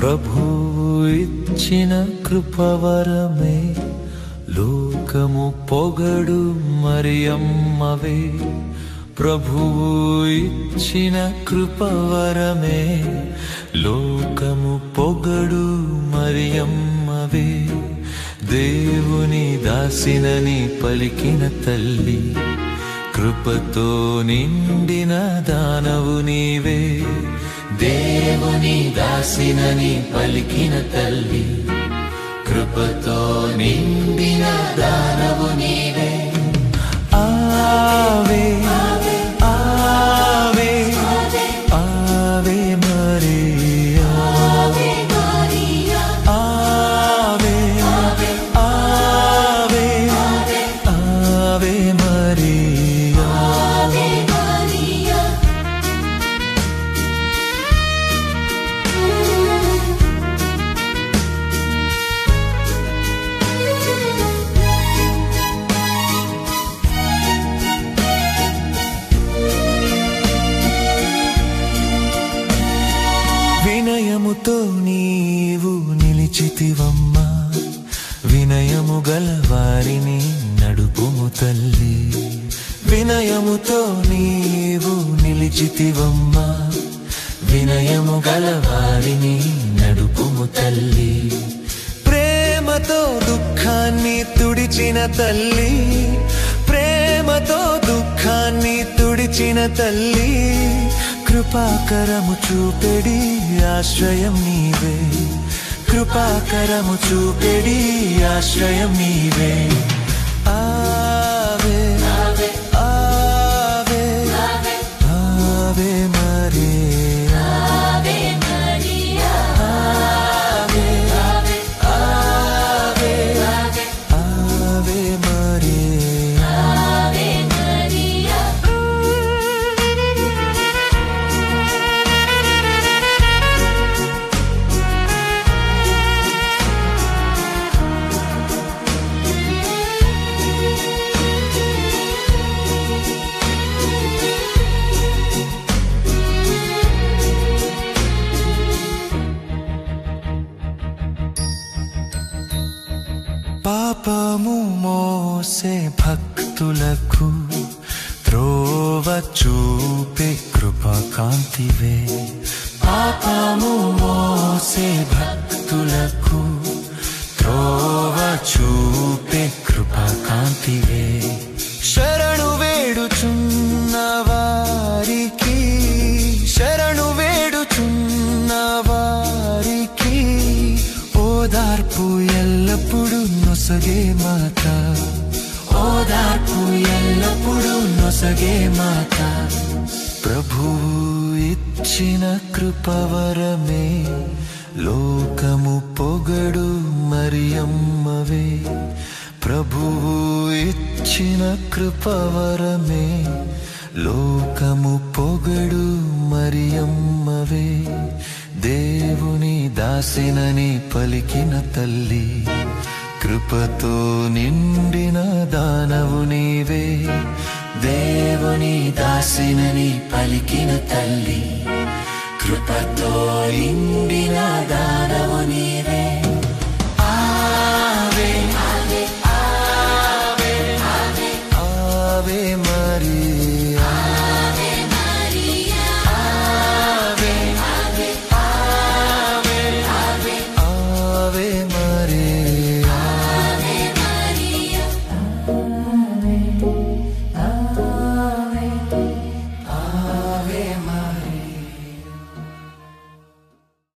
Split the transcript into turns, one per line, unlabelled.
ప్రభువు ఇచ్చిన కృపవరమే లోకము పొగడు మరియమ్మవే. ప్రభువు ఇచ్చిన కృపవరమే లోకము పొగడు మరియమ్మవే. దేవుని దాసినని పలికిన తల్లి, కృపతో నిండిన దానవు నీవే. దేవుని దాసినని పలికిన తల్లి, కృపతో నిండిన దానవు నీవే. ఆవే ఆవే ఆవే మరియా, ఆవే ఆవే ఆవే మరియా. వినయముతో నీవు నిలిచితివమ్మా, వినయము గల వారిని నడుపుము తల్లి. వినయముతో నీవు నిలిచితివమ్మా, వినయము గల వారిని నడుపుము తల్లి. ప్రేమతో దుఃఖాన్ని తుడిచిన తల్లి, ప్రేమతో దుఃఖాన్ని తుడిచిన తల్లి. కృపాకరము చూపెడి ఆశ్రయం నీవే, కృపాకరము చూపెడి ఆశ్రయం నీవే. ఆవే ఆవే ఆవే ఆవే మరియా, ఆవే ఆవే ఆవే మరియా. పాపము మోసే భక్తులకు త్రోవ చూపే కృపాకాంతివే. పాపము మోసే భక్తులకు త్రోవ చూపే కృపాకాంతివే. శరణు వేడుచున్న వారికి, శరణు వేడుచున్న వారికి ఓదార్పు ఎల్లప్పుడు నొసగే మాత, ఓదార్పు ఎల్లప్పుడు నొసగే మాత. ప్రభువు ఇచ్చిన కృపవరమే లోకము పొగడు మరియమ్మవే. ప్రభువు ఇచ్చిన కృపవరమే లోకము పొగడు మరియమ్మవే. దేవుని దాసినని పలికిన తల్లి, కృపతో నిండిన దానవు నీవే. దేవుని దాసినని పలికిన తల్లి, కృపతో నిండిన దానవు నీవే.